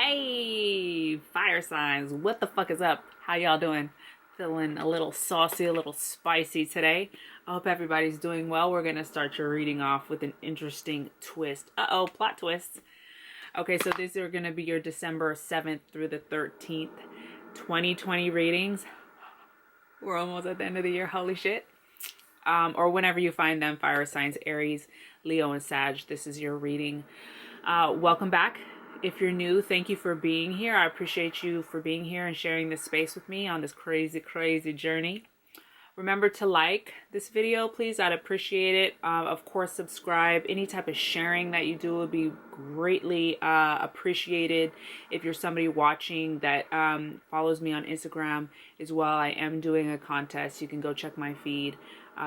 Hey, fire signs, what the fuck is up? How y'all doing? Feeling a little saucy, a little spicy today. I hope everybody's doing well. We're gonna start your reading off with an interesting twist. Uh-oh, plot twist. Okay, so these are gonna be your December 7th through the 13th, 2020 readings. We're almost at the end of the year, holy shit. Or whenever you find them, fire signs, Aries, Leo, and Sag, this is your reading. Welcome back. If you're new, thank you for being here. I appreciate you for being here and sharing this space with me on this crazy, crazy journey. Remember to like this video, please. I'd appreciate it. Of course, subscribe. Any type of sharing that you do would be greatly appreciated. If you're somebody watching that follows me on Instagram as well, I am doing a contest. You can go check my feed.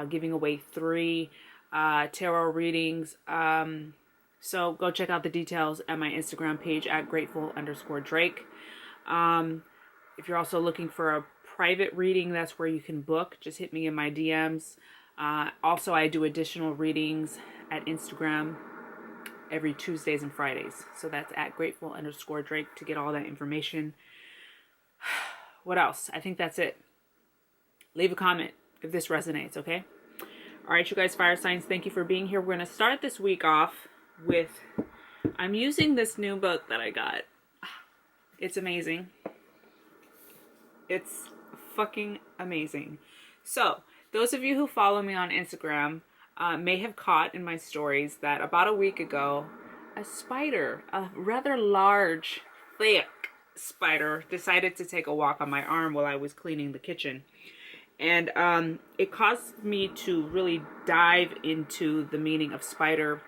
Giving away 3 tarot readings. So go check out the details at my Instagram page at grateful_Drake. If you're also looking for a private reading, that's where you can book. Just hit me in my DMs. Also, I do additional readings at Instagram every Tuesdays and Fridays. So that's at grateful_Drake to get all that information. What else? I think that's it. Leave a comment if this resonates, okay? All right, you guys, fire signs, thank you for being here. We're going to start this week off with, I'm using this new book that I got. It's amazing. It's fucking amazing. So, those of you who follow me on Instagram may have caught in my stories that about a week ago, a spider, a rather large, thick spider, decided to take a walk on my arm while I was cleaning the kitchen. And it caused me to really dive into the meaning of spider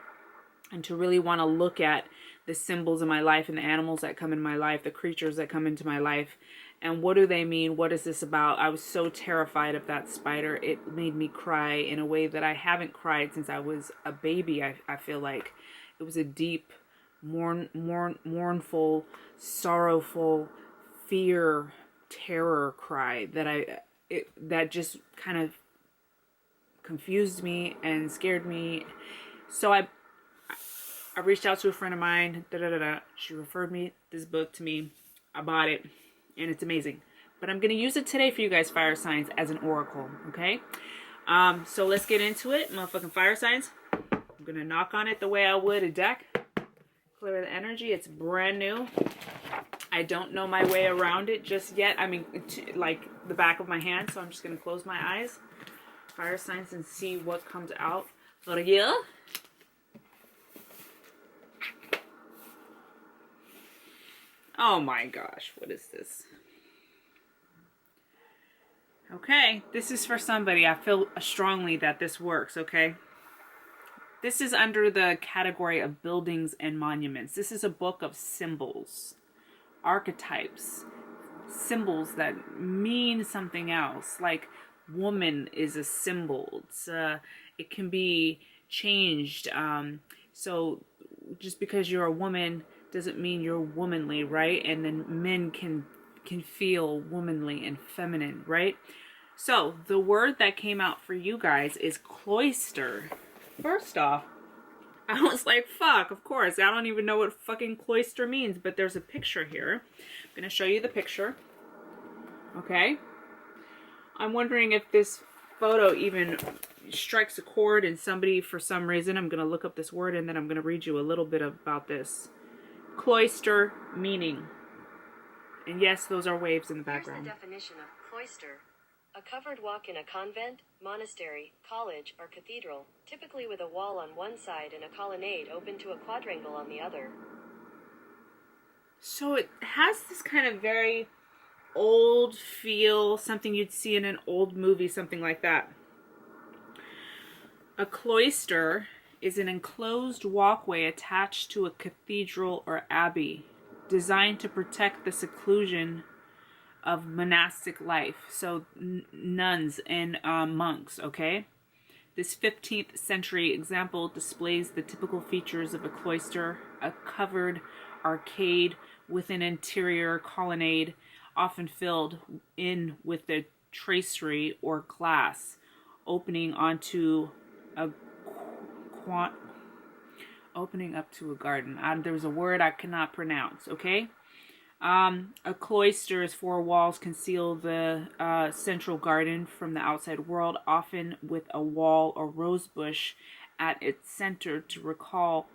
and to really want to look at the symbols in my life and the animals that come in my life, the creatures that come into my life, and what do they mean? What is this about? I was so terrified of that spider. It made me cry in a way that I haven't cried since I was a baby. I feel like it was a deep, mournful, sorrowful, fear, terror cry that just kind of confused me and scared me. So I reached out to a friend of mine. She referred me this book to me. I bought it, and it's amazing. But I'm gonna use it today for you guys, fire signs, as an oracle. Okay. So let's get into it, motherfucking fire signs. I'm gonna knock on it the way I would a deck. Clear the energy. It's brand new. I don't know my way around it just yet. I mean, like the back of my hand. So I'm just going to close my eyes, fire signs, and see what comes out for you. Oh my gosh, what is this? Okay, this is for somebody. I feel strongly that this works, okay? This is under the category of buildings and monuments. This is a book of symbols. Archetypes, symbols that mean something else, like woman is a symbol. It can be changed. So just because you're a woman doesn't mean you're womanly, right? And then men can feel womanly and feminine, right? So the word that came out for you guys is cloister. First off, I was like, fuck, of course. I don't even know what fucking cloister means, but there's a picture here. I'm going to show you the picture. Okay. I'm wondering if this photo even strikes a chord in somebody for some reason. I'm going to look up this word and then I'm going to read you a little bit about this. Cloister meaning. And yes, those are waves in the background. Here's the definition of cloister. A covered walk in a convent, monastery, college, or cathedral, typically with a wall on one side and a colonnade open to a quadrangle on the other. So it has this kind of very old feel, something you'd see in an old movie, something like that. A cloister is an enclosed walkway attached to a cathedral or abbey, designed to protect the seclusion of monastic life, so nuns and monks, okay? This 15th century example displays the typical features of a cloister, a covered arcade with an interior colonnade, often filled in with the tracery or glass, opening onto a opening up to a garden. There's a word I cannot pronounce, okay? A cloister's four walls conceal the central garden from the outside world, often with a wall or rose bush at its center to recall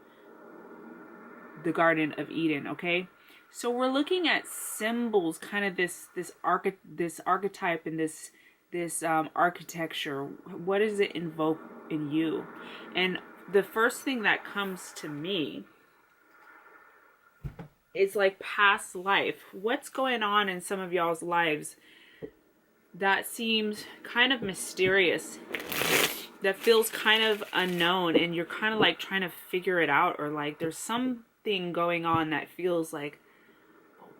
the Garden of Eden. Okay, so we're looking at symbols, kind of this archetype and this architecture. What does it invoke in you? And the first thing that comes to me is like past life. What's going on in some of y'all's lives that seems kind of mysterious, that feels kind of unknown, and you're kind of like trying to figure it out, or like there's something going on that feels like,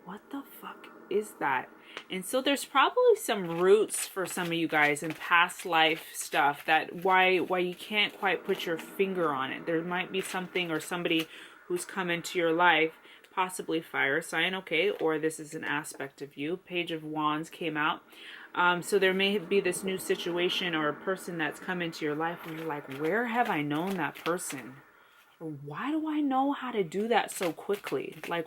what the fuck is that? And so there's probably some roots for some of you guys in past life stuff that why you can't quite put your finger on it. There might be something or somebody who's come into your life, possibly fire sign, okay, or this is an aspect of you. Page of Wands came out. So there may be this new situation or a person that's come into your life and you're like, where have I known that person? Or why do I know how to do that so quickly? Like,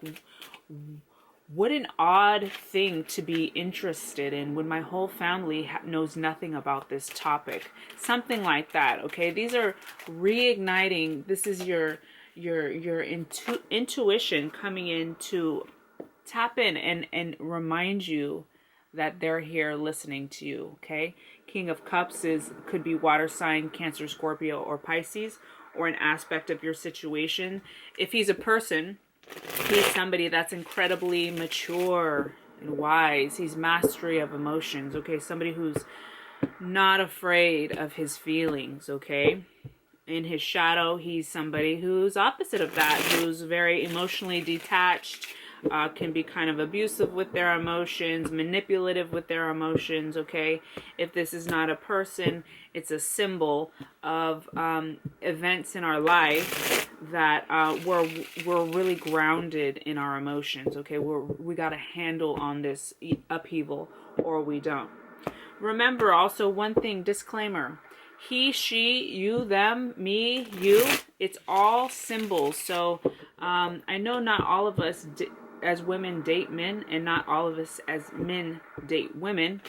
what an odd thing to be interested in when my whole family knows nothing about this topic. Something like that, okay? These are reigniting. This is your intuition coming in to tap in and remind you that they're here listening to you, okay? King of Cups could be water sign, Cancer, Scorpio, or Pisces, or an aspect of your situation. If he's a person, he's somebody that's incredibly mature and wise. He's mastery of emotions, okay? Somebody who's not afraid of his feelings, okay? In his shadow, he's somebody who's opposite of that, who's very emotionally detached, can be kind of abusive with their emotions, manipulative with their emotions, okay? If this is not a person, it's a symbol of events in our life that we're really grounded in our emotions, okay? We got a handle on this upheaval, or we don't. Remember also one thing, disclaimer. He, she, you, them, me, you, it's all symbols. So I know not all of us as women date men, and not all of us as men date women.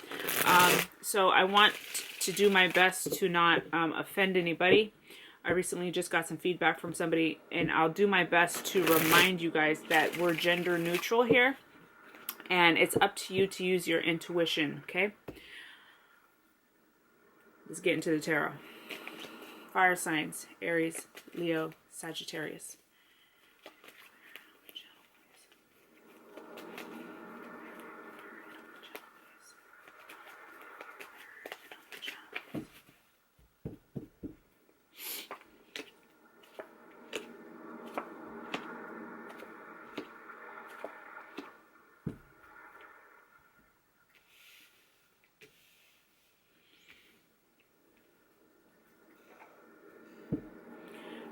So I want to do my best to not offend anybody. I recently just got some feedback from somebody, and I'll do my best to remind you guys that we're gender neutral here, and it's up to you to use your intuition, okay? Let's get into the tarot. Fire signs, Aries, Leo, Sagittarius.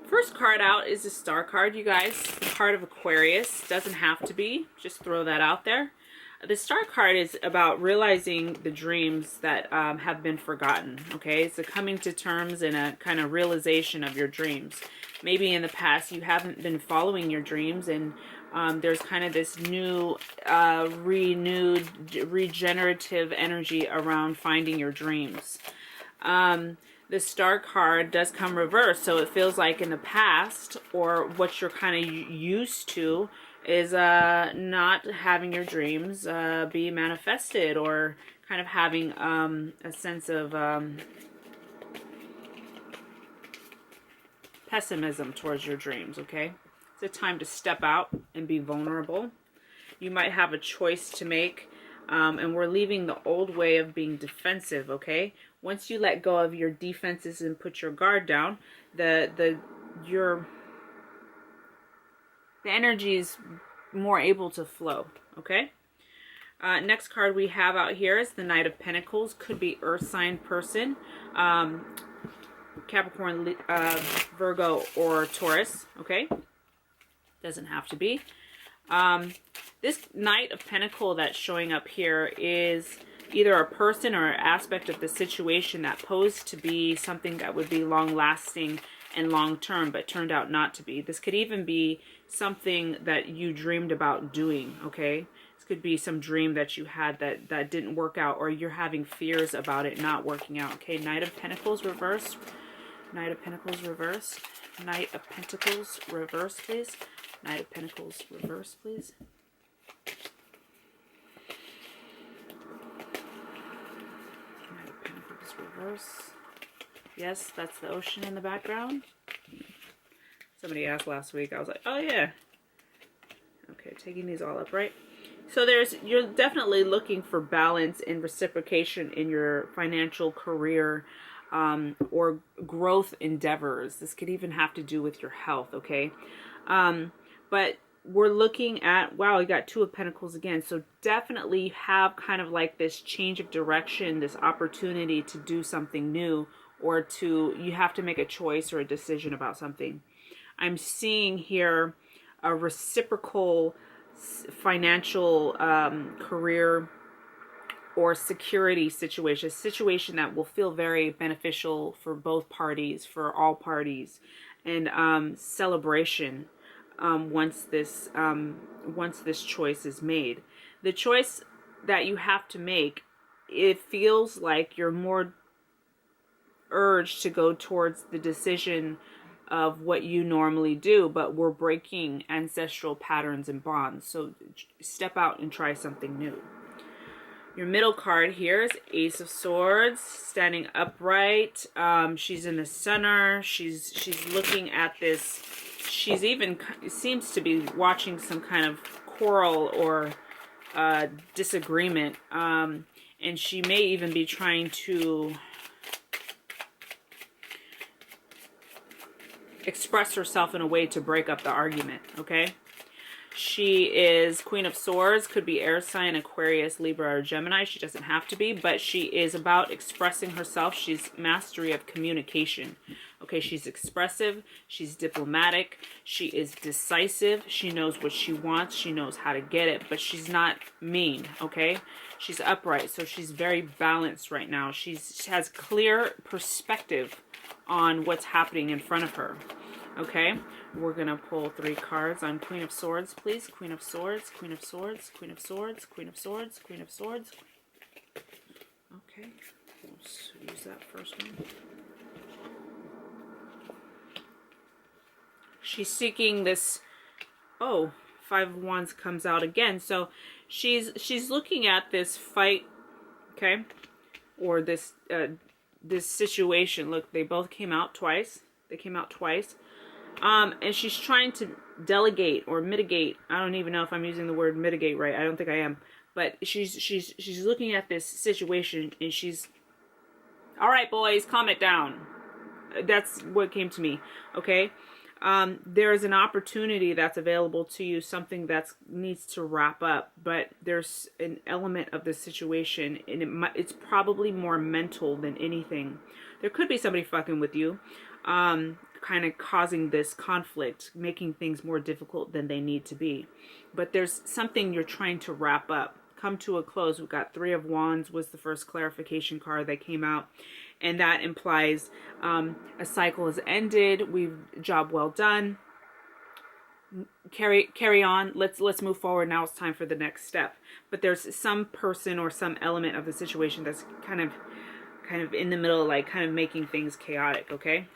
First card out is the Star card, you guys. Card of Aquarius. Doesn't have to be. Just throw that out there. The Star card is about realizing the dreams that have been forgotten. Okay, it's a coming to terms and a kind of realization of your dreams. Maybe in the past you haven't been following your dreams, and there's kind of this new, renewed, regenerative energy around finding your dreams. The Star card does come reversed, so it feels like in the past, or what you're kind of used to, is not having your dreams be manifested, or kind of having a sense of pessimism towards your dreams, okay? It's a time to step out and be vulnerable. You might have a choice to make, and we're leaving the old way of being defensive, okay? Once you let go of your defenses and put your guard down, the energy is more able to flow, okay? Next card we have out here is the Knight of Pentacles. Could be earth sign person, Capricorn, Virgo, or Taurus, okay? Doesn't have to be. This Knight of Pentacles that's showing up here is either a person or an aspect of the situation that posed to be something that would be long-lasting and long-term, but turned out not to be. This could even be something that you dreamed about doing, okay? could be some dream that you had that didn't work out, or you're having fears about it not working out. Okay, Knight of Pentacles reversed. Knight of Pentacles reversed. Knight of Pentacles reversed, please. Knight of Pentacles reversed, please. Knight of Pentacles reverse. Yes, that's the ocean in the background. Somebody asked last week. I was like, oh yeah. Okay, taking these all up, right? So you're definitely looking for balance and reciprocation in your financial career, or growth endeavors. This could even have to do with your health, okay? But we're looking at, wow, we got Two of Pentacles again. So definitely have kind of like this change of direction, this opportunity to do something new, or you have to make a choice or a decision about something. I'm seeing here a reciprocal financial career or security situation, a situation that will feel very beneficial for both parties, for all parties, and celebration once this choice is made. The choice that you have to make, it feels like you're more urged to go towards the decision of what you normally do, but we're breaking ancestral patterns and bonds. So step out and try something new. Your middle card here is Ace of Swords, standing upright. She's in the center. She's looking at this. She's even seems to be watching some kind of quarrel or disagreement, and she may even be trying to express herself in a way to break up the argument, okay? She is Queen of Swords, could be air sign, Aquarius, Libra, or Gemini. She doesn't have to be, but she is about expressing herself. She's mastery of communication. Okay, she's expressive, she's diplomatic, she is decisive, she knows what she wants, she knows how to get it, but she's not mean, okay? She's upright, so she's very balanced right now. She has clear perspective on what's happening in front of her. Okay, we're gonna pull 3 cards on Queen of Swords, please. Queen of Swords, Queen of Swords, Queen of Swords, Queen of Swords, Queen of Swords. Okay, let's use that first one. She's seeking this. Oh, 5 of Wands comes out again. So she's looking at this fight, okay, or this this situation. Look, they both came out twice. They came out twice. And she's trying to delegate or mitigate. I don't even know if I'm using the word mitigate right. I don't think I am. But she's looking at this situation and she's, all right, boys, calm it down. That's what came to me. Okay. There's an opportunity that's available to you, something that needs to wrap up, but there's an element of the situation, and it's probably more mental than anything. There could be somebody fucking with you, kind of causing this conflict, making things more difficult than they need to be. But there's something you're trying to wrap up, come to a close. We've got 3 of Wands was the first clarification card that came out. And that implies a cycle has ended. Job well done. Carry on. Let's move forward. Now it's time for the next step. But there's some person or some element of the situation that's kind of in the middle, like kind of making things chaotic. Okay.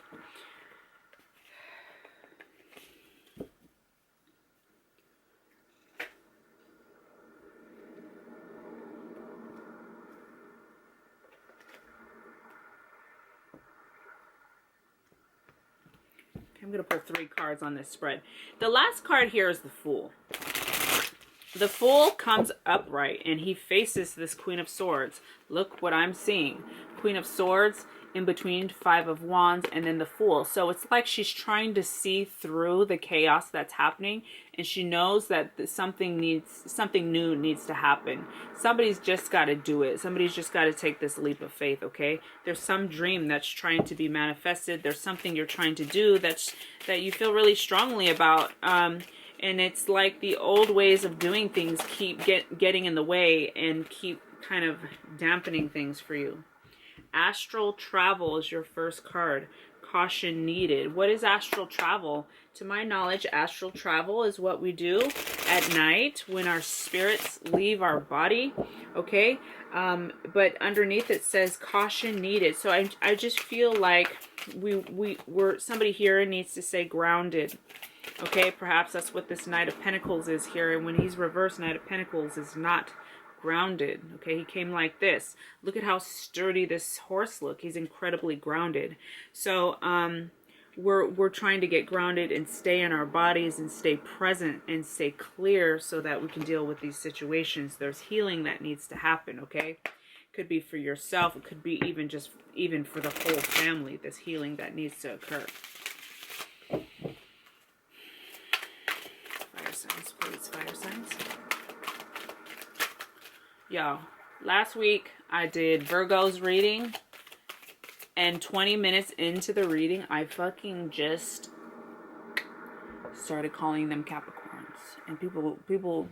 I'm going to pull 3 cards on this spread. The last card here is the Fool. The Fool comes upright and he faces this Queen of Swords. Look what I'm seeing. Queen of Swords in between 5 of Wands and then the Fool. So it's like she's trying to see through the chaos that's happening, and she knows that something new needs to happen. Somebody's just got to do it. Somebody's just got to take this leap of faith, okay? There's some dream that's trying to be manifested. There's something you're trying to do that you feel really strongly about. And it's like the old ways of doing things keep getting in the way and keep kind of dampening things for you. Astral travel is your first card. caution needed. What is astral travel? To my knowledge, astral travel is what we do at night when our spirits leave our body, okay? But underneath it says caution needed. So I just feel like we're somebody here needs to say grounded. Okay, perhaps that's what this Knight of Pentacles is here. And when he's reversed, Knight of Pentacles is not grounded. Okay, he came like this. Look at how sturdy this horse look. He's incredibly grounded. So we're trying to get grounded and stay in our bodies and stay present and stay clear so that we can deal with these situations. There's healing that needs to happen, okay? Could be for yourself. It could be even for the whole family, this healing that needs to occur. Fire signs, please, fire signs. Y'all, last week I did Virgo's reading, and 20 minutes into the reading, I fucking just started calling them Capricorns. And people,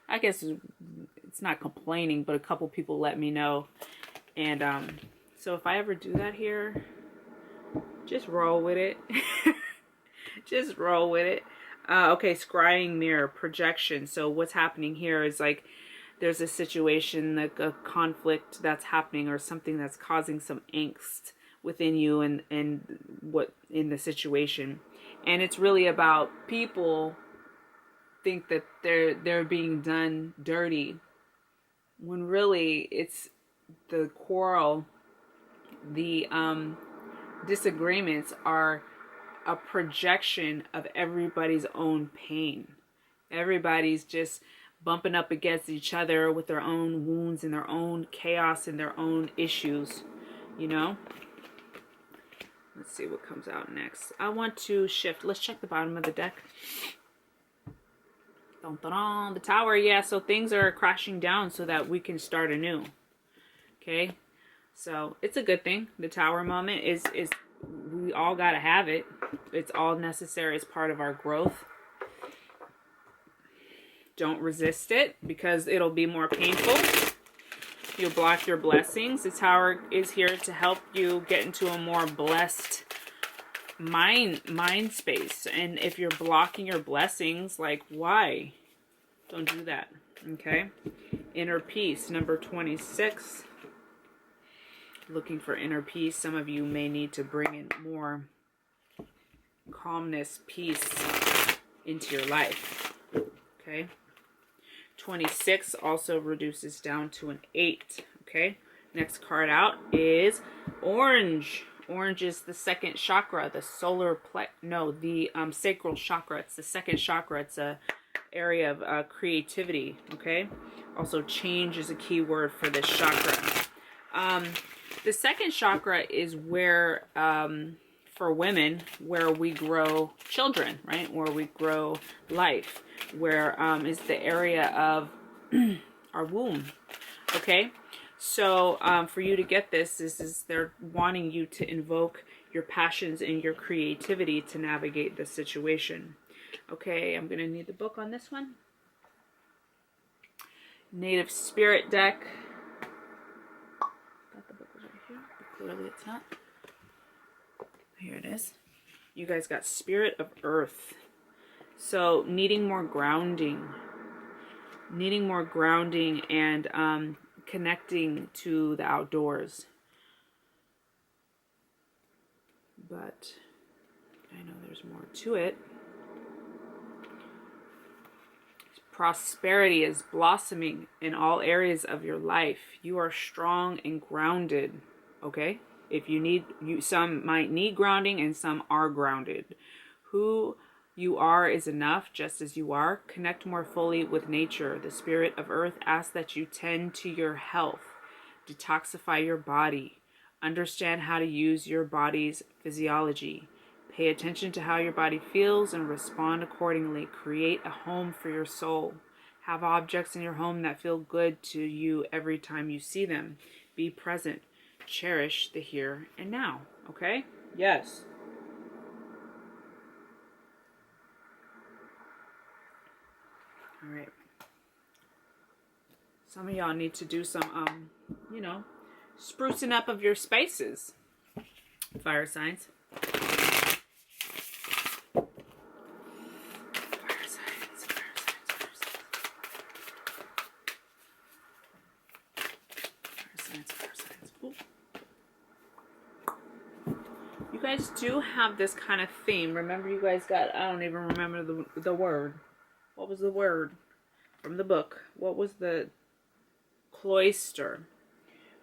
I guess it's not complaining, but a couple people let me know. And so if I ever do that here, just roll with it. Just roll with it. Okay, scrying mirror, projection. So what's happening here is like, there's a situation, like a conflict that's happening or something that's causing some angst within you and what in the situation. And it's really about people think that they're being done dirty when really it's the quarrel, the disagreements are a projection of everybody's own pain. Everybody's just bumping up against each other with their own wounds and their own chaos and their own issues, you know? Let's see what comes out next. I want to shift. Let's check the bottom of the deck. Dun, dun, dun. The Tower, yeah, so things are crashing down so that we can start anew. Okay? So it's a good thing. The Tower moment is we all got to have it. It's all necessary as part of our growth. Don't resist it because it'll be more painful. You'll block your blessings. The Tower is here to help you get into a more blessed mind space. And if you're blocking your blessings, like, why? Don't do that. Okay? Inner peace, number 26. Looking for inner peace. Some of you may need to bring in more calmness, peace into your life. Okay? 26 also reduces down to an 8. Okay, next card out is orange. Orange is the second chakra, the sacral chakra. It's the second chakra. It's a area of creativity. Okay, also change is a key word for this chakra. The second chakra is where for women, where we grow children, right? Where we grow life, where is the area of our womb. Okay, so for you to get this is they're wanting you to invoke your passions and your creativity to navigate the situation. Okay, I'm gonna need the book on this one. Native Spirit deck. Thought the book was right here, but clearly it's not. Here it is. You guys got Spirit of Earth. So needing more grounding and connecting to the outdoors. But I know there's more to it. Prosperity is blossoming in all areas of your life. You are strong and grounded, okay? If you need, some might need grounding and some are grounded. Who you are is enough just as you are. Connect more fully with nature. The Spirit of Earth asks that you tend to your health. Detoxify your body. Understand how to use your body's physiology. Pay attention to how your body feels and respond accordingly. Create a home for your soul. Have objects in your home that feel good to you every time you see them. Be present. Cherish the here and now. Okay? Yes. All right. Some of y'all need to do some, sprucing up of your spaces. Fire signs. You guys do have this kind of theme. Remember, you guys got, I don't even remember the word. What was the word from the book? What was the cloister?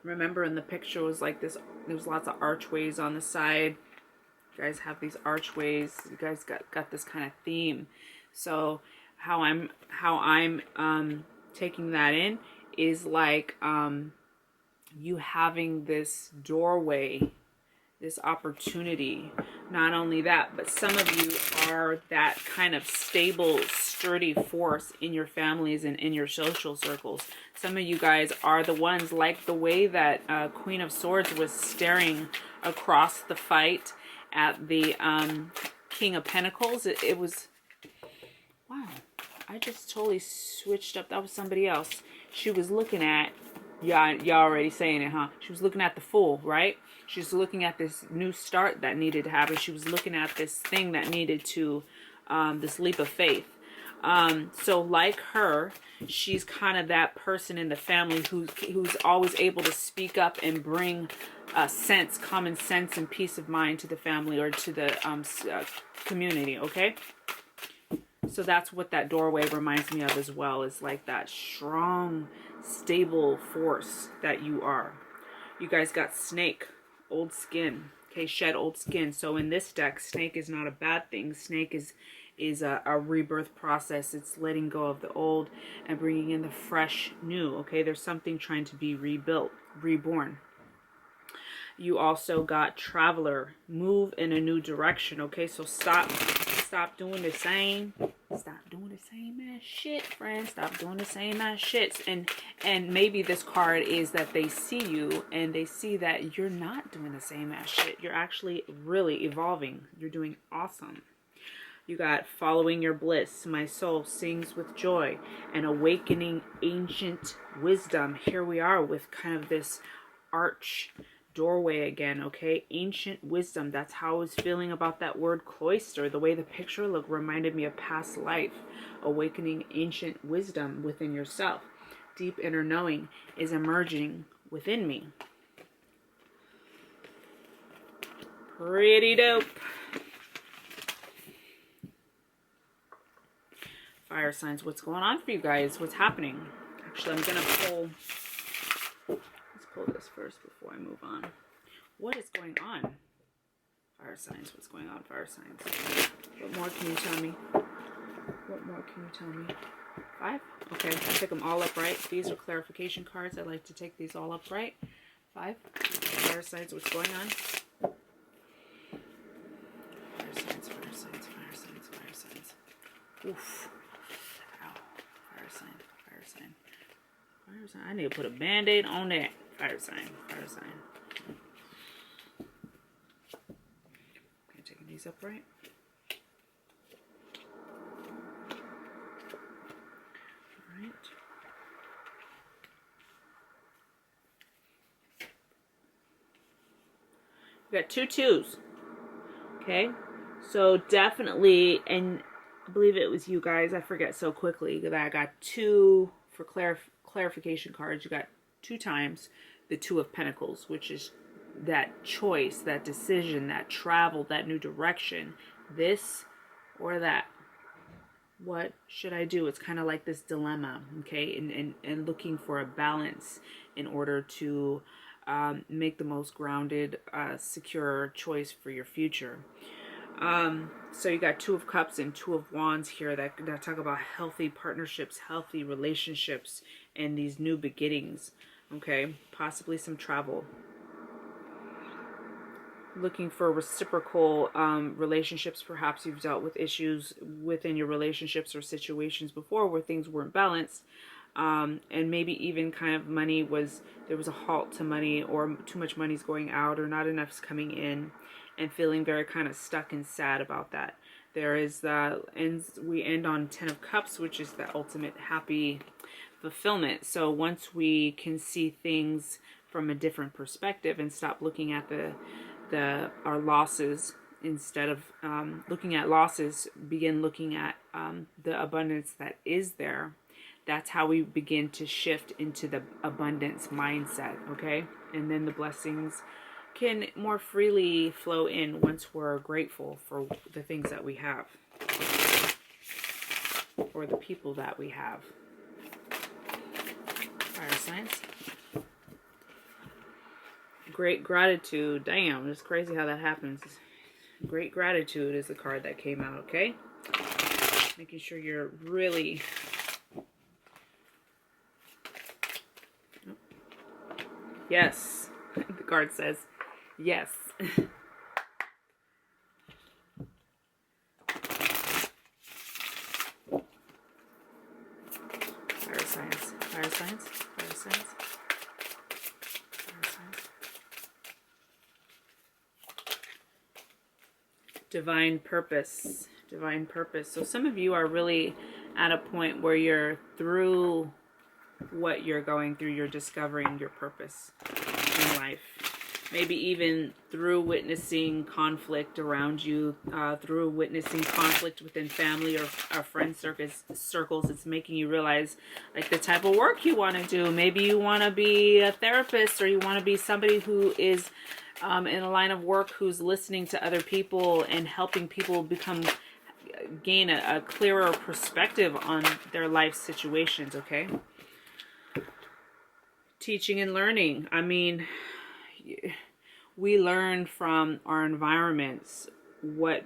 Remember in the picture was like this, there was lots of archways on the side. You guys have these archways. You guys got this kind of theme. So how I'm taking that in is like you having this doorway, this opportunity. Not only that, but some of you are that kind of stable, sturdy force in your families and in your social circles. Some of you guys are the ones, like the way that Queen of Swords was staring across the fight at the King of Pentacles. It was, wow, I just totally switched up. That was somebody else. She was looking at, y'all already saying it, huh? She was looking at the Fool, right? She was looking at this new start that needed to happen. She was looking at this thing that needed to, this leap of faith. So like her, she's kind of that person in the family who's always able to speak up and bring sense, common sense and peace of mind to the family or to the community, okay? So that's what that doorway reminds me of as well, is like that strong, stable force that you are. You guys got Snake, old skin, okay, shed old skin. So in this deck, Snake is not a bad thing. Snake is a rebirth process. It's letting go of the old and bringing in the fresh new, okay? There's something trying to be rebuilt, reborn. You also got Traveler, move in a new direction, okay? So stop doing the same. Stop doing the same ass shit, friends. Stop doing the same ass shits. And maybe this card is that they see you and they see that you're not doing the same ass shit. You're actually really evolving. You're doing awesome. You got Following Your Bliss. My soul sings with joy and awakening ancient wisdom. Here we are with kind of this arch doorway again, okay? Ancient wisdom. That's how I was feeling about that word cloister. The way the picture looked reminded me of past life. Awakening ancient wisdom within yourself. Deep inner knowing is emerging within me. Pretty dope. Fire signs, what's going on for you guys? What's happening? Actually, I'm gonna pull, let's pull this first before I move on. What is going on? Fire signs, what's going on, fire signs? What more can you tell me? What more can you tell me? 5? Okay, I pick them all upright. These are clarification cards. I like to take these all upright. 5. Fire signs, what's going on? Fire signs, fire signs, fire signs, fire signs. Oof. Fire sign. I need to put a band-aid on that. Fire sign. Fire sign. Okay, taking these up right. Alright. We got 2 2s. Okay. So definitely, and I believe it was you guys, I forget so quickly that I got 2 for clarification cards. You got 2 times the 2 of Pentacles, which is that choice, that decision, that travel, that new direction, this or that. What should I do? It's kind of like this dilemma, okay, and looking for a balance in order to make the most grounded, secure choice for your future. So you got 2 of Cups and 2 of Wands here that talk about healthy partnerships, healthy relationships, and these new beginnings. Okay, possibly some travel. Looking for reciprocal relationships. Perhaps you've dealt with issues within your relationships or situations before where things weren't balanced. And maybe even kind of there was a halt to money, or too much money's going out, or not enough's coming in, and feeling very kind of stuck and sad about that. There is we end on 10 of Cups, which is the ultimate happy fulfillment. So once we can see things from a different perspective and stop looking at our losses. Instead of looking at losses, begin looking at the abundance that is there. That's how we begin to shift into the abundance mindset, okay? And then the blessings can more freely flow in once we're grateful for the things that we have, or the people that we have. Fire signs. Great gratitude. Damn, it's crazy how that happens. Great gratitude is the card that came out, okay? Making sure you're really... Yes. The card says yes. Fire signs. Fire signs. Fire signs. Fire signs. Divine purpose. Divine purpose. So some of you are really at a point where you're through what you're going through. You're discovering your purpose in life. Maybe even through witnessing conflict around you, through witnessing conflict within family or friend circles. It's making you realize like the type of work you want to do. Maybe you want to be a therapist, or you want to be somebody who is in a line of work who's listening to other people and helping people gain a clearer perspective on their life situations, okay? Teaching and learning. I mean, we learn from our environments what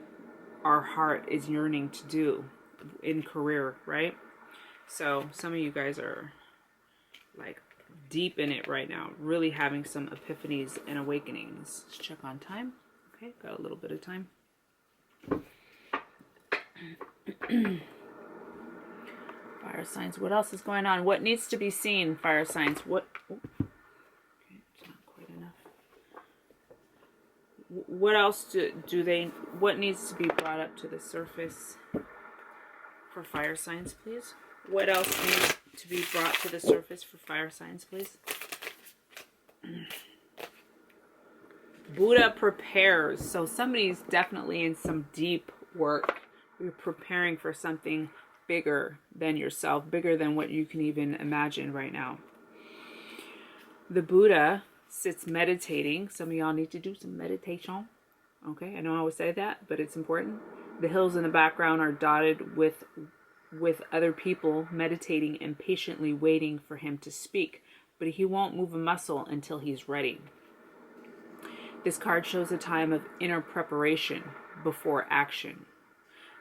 our heart is yearning to do in career, right? So some of you guys are like deep in it right now, really having some epiphanies and awakenings. Let's check on time. Okay, got a little bit of time. Fire signs. What else is going on? What needs to be seen? Fire signs. What? Oh, okay, it's not quite enough. What else do they? What needs to be brought up to the surface for fire signs, please? What else needs to be brought to the surface for fire signs, please? Buddha prepares. So somebody's definitely in some deep work. You're preparing for something bigger than yourself, bigger than what you can even imagine right now. The Buddha sits meditating. Some of y'all need to do some meditation. Okay, I know I always say that, but it's important. The hills in the background are dotted with other people meditating and patiently waiting for him to speak, but he won't move a muscle until he's ready. This card shows a time of inner preparation before action.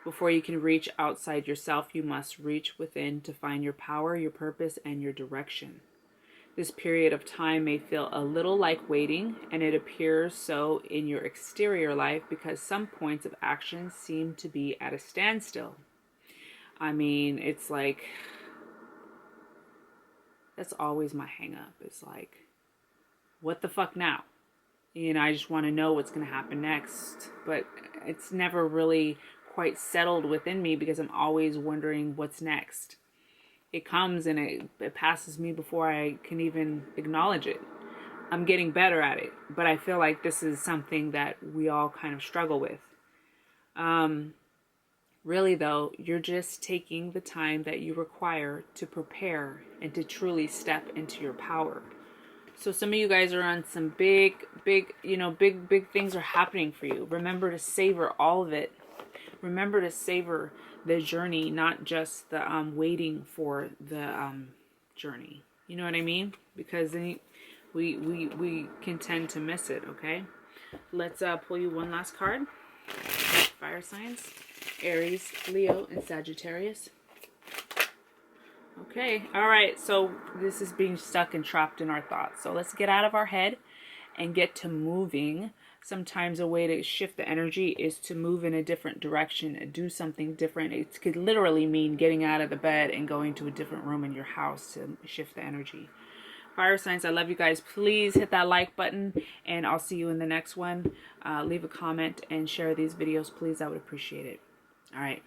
Before you can reach outside yourself, you must reach within to find your power, your purpose, and your direction. This period of time may feel a little like waiting, and it appears so in your exterior life because some points of action seem to be at a standstill. I mean, it's like, that's always my hang up. It's like, what the fuck now? You know, I just want to know what's going to happen next, but it's never really quite settled within me because I'm always wondering what's next. It comes and it passes me before I can even acknowledge it. I'm getting better at it, but I feel like this is something that we all kind of struggle with. Really though, you're just taking the time that you require to prepare and to truly step into your power. So some of you guys are on some big things are happening for you. Remember to savor all of it. Remember to savor the journey, not just the waiting for the journey. You know what I mean? Because then we can tend to miss it, okay? Let's pull you one last card. Fire signs. Aries, Leo, and Sagittarius. Okay, all right, so this is being stuck and trapped in our thoughts. So let's get out of our head and get to moving. Sometimes a way to shift the energy is to move in a different direction and do something different. It could literally mean getting out of the bed and going to a different room in your house to shift the energy. Fire signs, I love you guys. Please hit that like button, and I'll see you in the next one. Leave a comment and share these videos, please. I would appreciate it. All right.